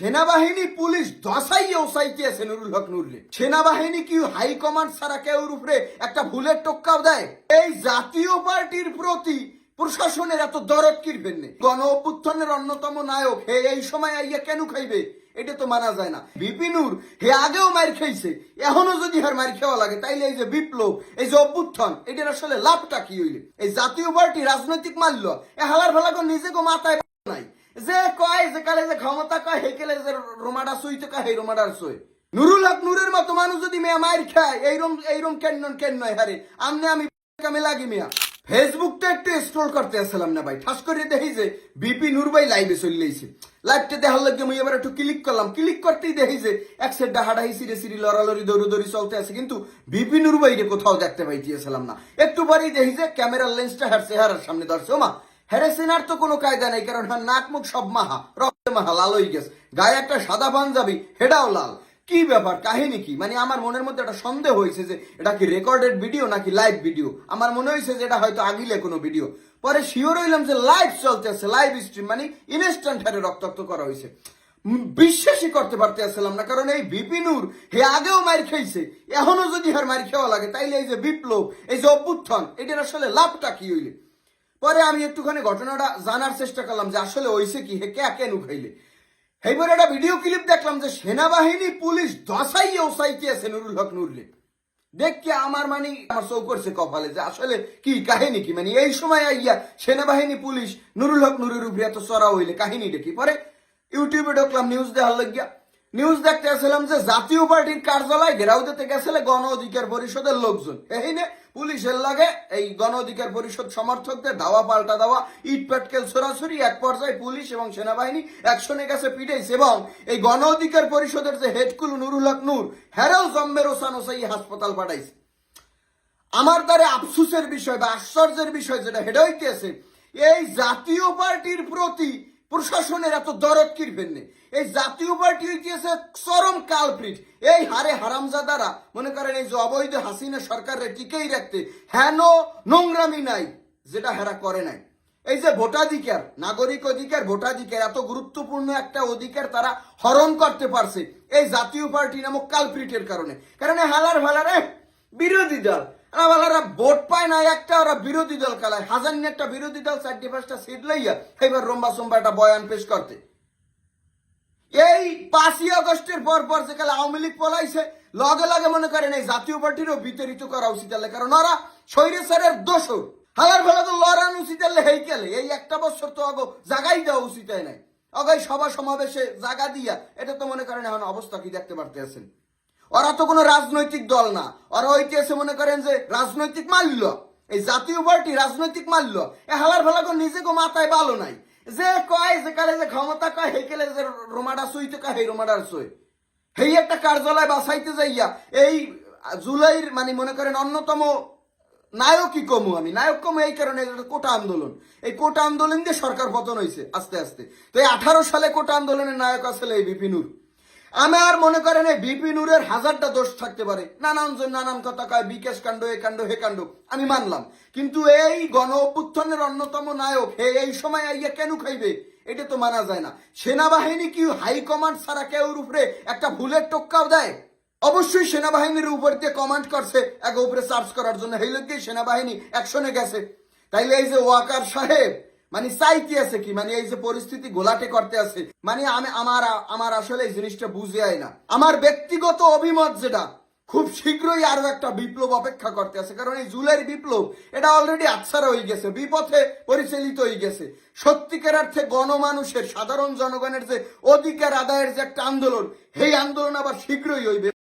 সেনাবাহিনী পুলিশ দশাইয়ে ওসাইতে আছে নুরুল হক নুরুলে। সেনাবাহিনী কি হাইকমান্ড ছাড়া কেউ উপরে একটা ভুলের টোক্কাও দেয়? এই জাতীয় পার্টির প্রতি প্রশাসনের এত দরদ কিরবেন না? গণ অভ্যুত্থানের অন্যতম নায়ক হে এই সময় আইয়া কেন খাইবে? এটা তো মানা যায় না। বিপিনুর হে আগেও মার খাইছে, এখনো যদি হার মার খাওয়া লাগে তাইলে এই যে বিপ্লব, এই যে অভ্যুত্থান, এটার আসলে লাভটা কি হইলে? এই জাতীয় পার্টি রাজনৈতিক মাল্য এ হালার ভালা নিজে গো মাথায় নাই যে কয় যে কালে যে ক্ষমতা কয় হে কেলে যে রোমাডা সুইতে কয় হে রোমাডার সই। নুরুল হক নুরের মতো মানুষ যদি মেয়া মার খায় এইরম কেন নয় হারে আমনে আমি কামে লাগি মিয়া। ফেসবুকটা একটু স্ক্রল করতে আসলাম না ভাই, ঠাস করে দেখি যে বিপি নূর ভাই লাইভে চলে আইছে। লাইভটা দেখার লাগে মুই এবার একটু ক্লিক করলাম, ক্লিক করতেই দেখি যে এক সাইড হাডাহি সিরে সিরি লড়ালড়ি দৌড়ি চলতে আছে, কিন্তু বিপি নূর ভাই রে কোথাও দেখতে পাইছিলাম না। একটু পরেই দেখি যে ক্যামেরার লেন্সটা হার চেহারার সামনে ধরছে। ওমা হেরে সেনার তো কোনো কায়দা নেই, কারণ হ্যাঁ নাক মুখ সব মাহা রক্তে মাহা লাল হয়ে গেছে, গায়ে একটা সাদা পাঞ্জাবি হেডাও লাল। কি ব্যাপার, কাহিনী কি? মানে আমার মনের মধ্যে একটা সন্দেহ হয়েছে যে এটা কি রেকর্ডেড ভিডিও নাকি লাইভ ভিডিও। আমার মনে হয়েছে যে এটা হয়তো আগিলে কোনো ভিডিও, পরে শিওর হইলাম যে লাইভ চলতেছে, লাইভ স্ট্রিম, মানে ইনস্ট্যান্ট হারে রক্তাক্ত করা হয়েছে। বিশ্বাসই করতে পারতে আসলাম না, কারণ এই বিপিনুর হে আগেও মার খাইছে, এখনো যদি হার মার খাওয়া লাগে তাইলে এই যে বিপ্লব, এই যে অভ্যুত্থান, এটার আসলে লাভটা কি হইলে? পরে আমি একটুখানি ঘটনাটা জানার চেষ্টা করলাম যে আসলে হয়েছে কি, হে কে কেন খাইলে। এইবার একটা ভিডিও ক্লিপ দেখলাম যে সেনাবাহিনী পুলিশ দশাইয়ে ওসাইতে আছে নুরুল হক নুরলে। দেখকে আমার মানে আমার চৌ করছে কপালে যে আসলে কি কাহিনী কি, মানে এই সময় আইয়া সেনাবাহিনী পুলিশ নুরুল হক নুরের উপরে এত চড়া হইলে কাহিনীটা কি? পরে ইউটিউবে ঢুকলাম, নিউজ দেখার লাগিয়া নিউজ দেখতে আসলাম যে জাতীয় পার্টির কার্যালয় ঘেরাও দিতে গেছিল গণ অধিকার পরিষদের লোকজন। এই নে পুলিশের লাগে এই গণ অধিকার পরিষদ সমর্থকদের ধাওয়া পাল্টা দেওয়া, ইট পাটকেল ছড়াছড়ি, এক পর্যায়ে পুলিশ এবং সেনাবাহিনী একশনে কাছে পিটাইছে এবং এই গণ অধিকার পরিষদের যে হেডকুল নুরুল হক নূর হেরাও জম্মের ওসান ওসাই হাসপাতাল পাঠাইছে। আমার দ্বারা আফসোসের বিষয় বা আশ্চর্যের বিষয় যেটা হেডা হইতেছে, এই জাতীয় পার্টির প্রতি প্রশাসনের এত দরদ কিরবেন না? এই জাতীয় পার্টি হইতেছে চরম কালপ্রিট। এই হারে হারামজাদারা মনে করেন এই যে অবৈধ হাসিনা সরকারের টিকেই রাখতে হেন নোংরামি নাই যেটা হেরা করে নাই। এই যে ভোটাধিকার, নাগরিক অধিকার, ভোটাধিকার, এত গুরুত্বপূর্ণ একটা অধিকার তারা হরণ করতে পারছে এই জাতীয় পার্টি নামক কালপ্রিটের কারণে। কারণ হালার ভালারে বিরোধী দল ওরা ভোট পায় না একটা, ওরা বিরোধী দল কালায় হাজার একটা বিরোধী দল 4-5টা সিট লইয়া এবার রম্বা সোম্বা একটা বয়ান পেশ করতে। এই 5ই আগস্টের পর যে কালে আওয়ামী লীগ পলাইছে লগে লগে মনে করেন এই জাতীয় পার্টিরও বিতরিত করা উচিত, কারণ ওরা স্বৈরাচারের দোষর। হালার ভালা তো লড়ানো উচিত হেই কেলে এই একটা বছর তো আগে জাগাই দেওয়া উচিত হয় নাই, আগে সভা সমাবেশে জাগা দিয়া। এটা তো মনে করেন এখন অবস্থা কি দেখতে পারতে আছেন। ওরা তো কোনো রাজনৈতিক দল না, ওরা হইতেছে মনে করেন যে রাজনৈতিক মাল্য। এই জাতীয় পার্টি রাজনৈতিক মাল্য এ হালার ভালা নিজে গো মাথায় ভালো নাই যে কয় যে কালে যে ক্ষমতা কয় হে কেলে যে রোমাডা সুইতে কয় হে রোমাডার সই। হেই একটা কার্যালয় বাসাইতে যাইয়া এই জুলাইর মানে মনে করেন অন্যতম নায়কই কমু, আমি নায়ক কমু এই কারণে কোটা আন্দোলন, এই কোটা আন্দোলন দিয়ে সরকার পতন হয়েছে আস্তে আস্তে। তো এই 18 সালে কোটা আন্দোলনের নায়ক আসলে এই বিপিনুর। আমার মনে করেন এই বিপিনুরের হাজারটা দোষ থাকতে পারে, নানানজন নানান কথা কয়, বিকাশ কাণ্ড এ কাণ্ড হে কাণ্ড, আমি মানলাম, কিন্তু এই গণ অভ্যুত্থানের অন্যতম নায়ক হে এই সময় আইয়া কেন খাইবে? এটা তো মানা যায় না। সেনাবাহিনী কি হাইকমান্ড ছাড়া কেউ উপরে একটা ভুলের টোক্কাও দেয়? অবশ্যই সেনাবাহিনীর উপর দিয়ে কমান্ড করছে এক উপরে চার্জ করার জন্য, এই লোককেই সেনাবাহিনী অ্যাকশনে গেছে। তাইলে এই যে ওয়াকার সাহেব মানে চাইতে আছে কি, মানে এই যে পরিস্থিতি গোলাটে করতে আছে, মানে আমার আসলে এই জিনিসটা বুঝে আয় না। আমার ব্যক্তিগত অভিমত যেটা, খুব শীঘ্রই আরো একটা বিপ্লব অপেক্ষা করতে আছে, কারণ এই জুলাইয়ের বিপ্লব এটা অলরেডি আচ্ছারা হয়ে গেছে, বিপথে পরিচালিত হয়ে গেছে। সত্যিকার অর্থে গণমানুষের সাধারণ জনগণের যে অধিকার আদায়ের যে একটা আন্দোলন, সেই আন্দোলন আবার শীঘ্রই হইবে।